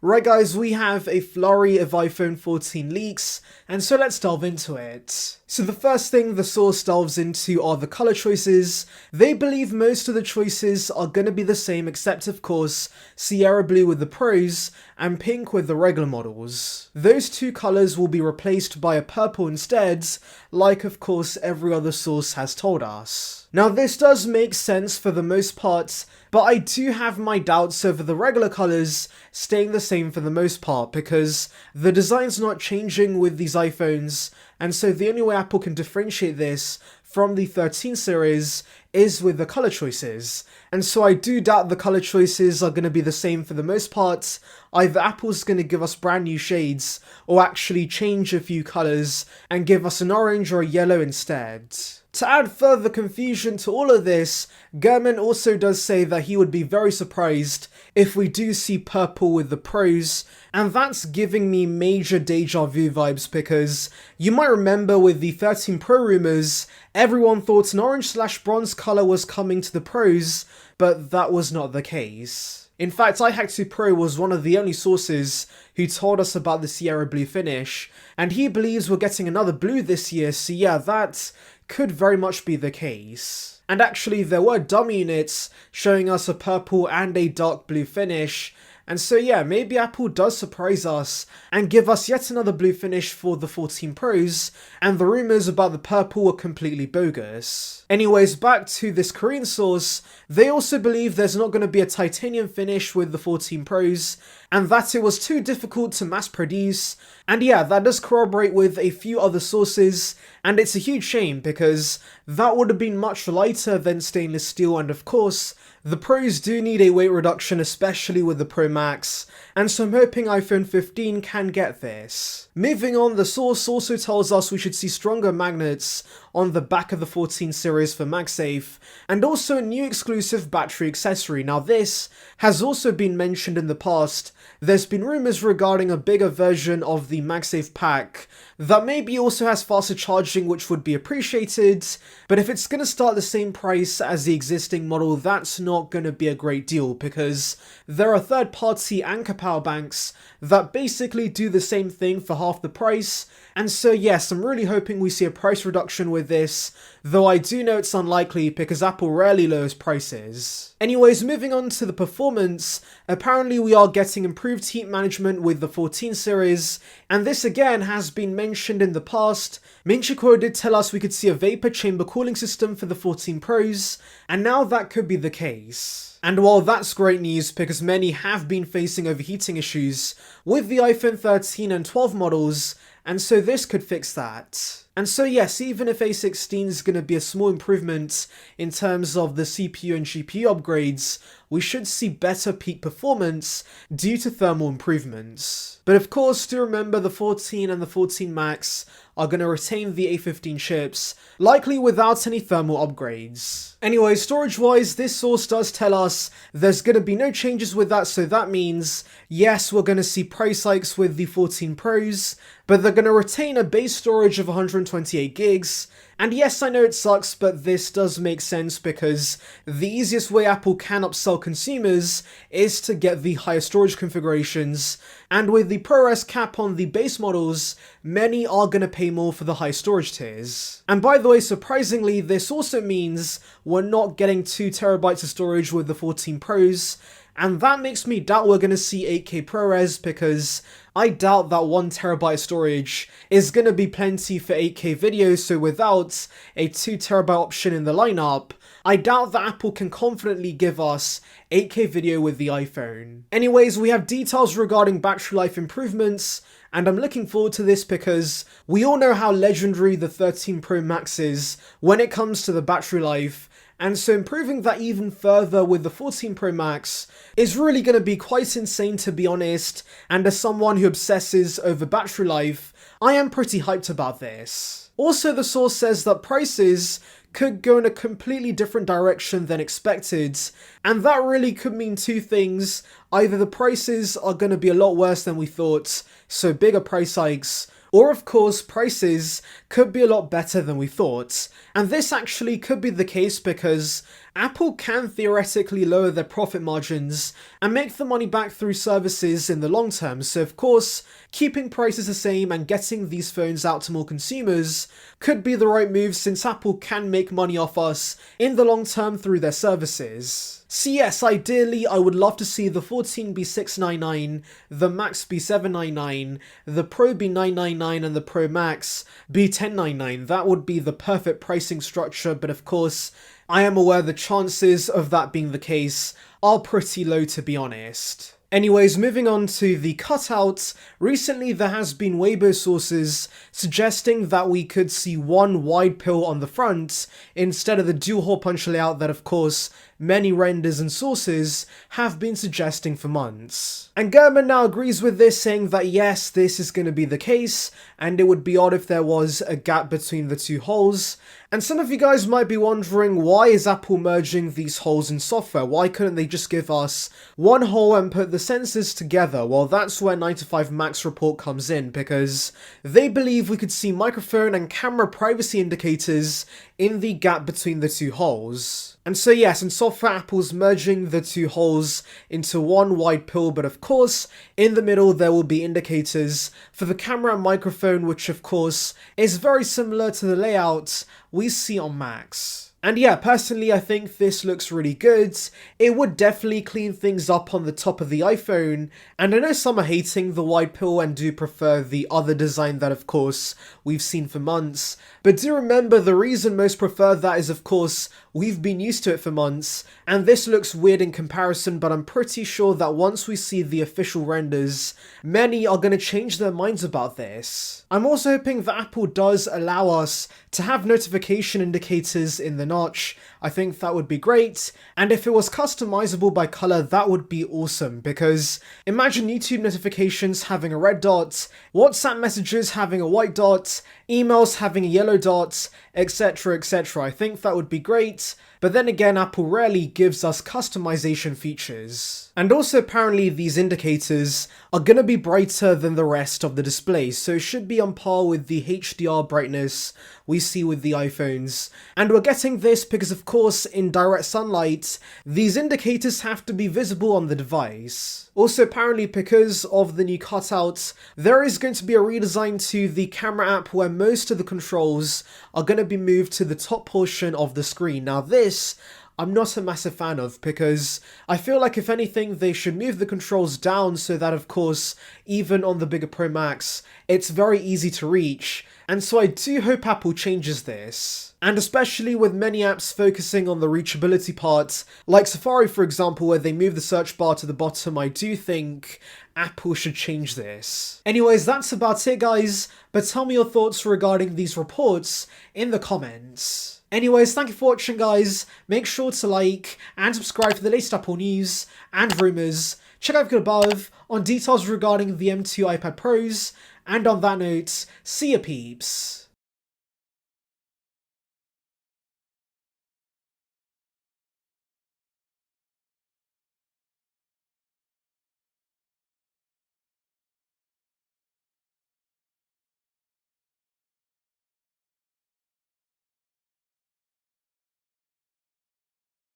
Right guys, we have a flurry of iPhone 14 leaks, and so let's delve into it. So the first thing the source delves into are the color choices. They believe most of the choices are going to be the same except of course Sierra Blue with the Pros and pink with the regular models. Those two colors will be replaced by a purple instead, like of course every other source has told us. Now this does make sense for the most part, but I do have my doubts over the regular colors staying the same for the most part because the design's not changing with these iPhones, and so the only way Apple can differentiate this from the 13 series is with the color choices. And so I do doubt the color choices are going to be the same for the most part. Either Apple's going to give us brand new shades or actually change a few colors and give us an orange or a yellow instead. To add further confusion to all of this, Gurman also does say that he would be very surprised if we do see purple with the Pros, and that's giving me major deja vu vibes because you might remember with the 13 Pro rumors, everyone thought an orange/bronze color was coming to the Pros, but that was not the case. In fact, iHack2 Pro was one of the only sources who told us about the Sierra Blue finish, and he believes we're getting another blue this year, so yeah, that could very much be the case. And actually there were dummy units showing us a purple and a dark blue finish, and so yeah, maybe Apple does surprise us and give us yet another blue finish for the 14 Pros, and the rumours about the purple were completely bogus. Anyways, back to this Korean source, they also believe there's not going to be a titanium finish with the 14 Pros, and that it was too difficult to mass produce, and yeah, that does corroborate with a few other sources, and it's a huge shame because that would have been much lighter than stainless steel, and of course, the Pros do need a weight reduction, especially with the Pro Max, and so I'm hoping iPhone 15 can get this. Moving on, the source also tells us we should see stronger magnets on the back of the 14 series for MagSafe, and also a new exclusive battery accessory. Now this has also been mentioned in the past. There's been rumours regarding a bigger version of the MagSafe pack that maybe also has faster charging, which would be appreciated, but if it's going to start the same price as the existing model, that's not going to be a great deal because there are third-party Anker power banks that basically do the same thing for half the price, and so yes, I'm really hoping we see a price reduction with this, though I do know it's unlikely because Apple rarely lowers prices. Anyways, moving on to the performance, apparently we are getting improved heat management with the 14 series, and this again has been mentioned in the past. Minchiko did tell us we could see a vapor chamber cooling system for the 14 Pros, and now that could be the case. And while that's great news because many have been facing overheating issues with the iPhone 13 and 12 models, and so this could fix that. And so yes, even if A16 is going to be a small improvement in terms of the CPU and GPU upgrades, we should see better peak performance due to thermal improvements. But of course, do remember the 14 and the 14 Max are going to retain the A15 chips, likely without any thermal upgrades. Anyway, storage-wise, this source does tell us there's going to be no changes with that, so that means, yes, we're going to see price hikes with the 14 Pros, but they're going to retain a base storage of 128 gigs, and yes, I know it sucks, but this does make sense because the easiest way Apple can upsell consumers is to get the higher storage configurations, and with the ProRes cap on the base models, many are going to pay more for the high storage tiers. And by the way, surprisingly, this also means we're not getting 2 terabytes of storage with the 14 Pros, and that makes me doubt we're going to see 8K ProRes because I doubt that 1 terabyte storage is going to be plenty for 8K video, so without a 2 terabyte option in the lineup, I doubt that Apple can confidently give us 8K video with the iPhone. Anyways, we have details regarding battery life improvements, and I'm looking forward to this because we all know how legendary the 13 Pro Max is when it comes to the battery life, and so improving that even further with the 14 Pro Max is really going to be quite insane, to be honest, and as someone who obsesses over battery life, I am pretty hyped about this. Also, the source says that prices could go in a completely different direction than expected, and that really could mean two things. Either the prices are going to be a lot worse than we thought, so bigger price hikes, or of course prices could be a lot better than we thought. And this actually could be the case because Apple can theoretically lower their profit margins and make the money back through services in the long term. So of course, keeping prices the same and getting these phones out to more consumers could be the right move, since Apple can make money off us in the long term through their services. So yes, ideally I would love to see the 14 be $699, the Max be $799, the Pro be $999 and the Pro Max be $1099. That would be the perfect pricing structure, but of course I am aware the chances of that being the case are pretty low, to be honest. Anyways, moving on to the cutouts, recently there has been Weibo sources suggesting that we could see one wide pill on the front instead of the dual hole punch layout that of course many renders and sources have been suggesting for months. And Gurman now agrees with this, saying that yes, this is going to be the case, and it would be odd if there was a gap between the two holes. And some of you guys might be wondering, why is Apple merging these holes in software? Why couldn't they just give us one hole and put the sensors together? Well, that's where 9to5Mac's report comes in, because they believe we could see microphone and camera privacy indicators in the gap between the two holes. And so yes, in software, Apple's merging the two holes into one wide pill, but of course, in the middle there will be indicators for the camera and microphone, which of course is very similar to the layout we see on Macs. And yeah, personally I think this looks really good. It would definitely clean things up on the top of the iPhone, and I know some are hating the wide pill and do prefer the other design that of course we've seen for months, but do remember the reason most prefer that is of course we've been used to it for months, and this looks weird in comparison, but I'm pretty sure that once we see the official renders, many are going to change their minds about this. I'm also hoping that Apple does allow us to have notification indicators in the notch. I think that would be great, and if it was customizable by color, that would be awesome, because imagine YouTube notifications having a red dot, WhatsApp messages having a white dot, emails having a yellow dot, etc, etc. I think that would be great, but then again, Apple rarely gives us customization features. And also apparently these indicators are going to be brighter than the rest of the display, so it should be on par with the HDR brightness we see with the iPhones. And we're getting this because of course in direct sunlight, these indicators have to be visible on the device. Also apparently because of the new cutouts, there is going to be a redesign to the camera app where most of the controls are going to be moved to the top portion of the screen. Now this, I'm not a massive fan of, because I feel like if anything they should move the controls down so that of course even on the bigger Pro Max it's very easy to reach, and so I do hope Apple changes this. And especially with many apps focusing on the reachability part, like Safari for example, where they move the search bar to the bottom, I do think Apple should change this. Anyways, that's about it guys, but tell me your thoughts regarding these reports in the comments. Anyways, thank you for watching guys, make sure to like and subscribe for the latest Apple news and rumours. Check out the video above on details regarding the M2 iPad Pros, and on that note, see ya peeps.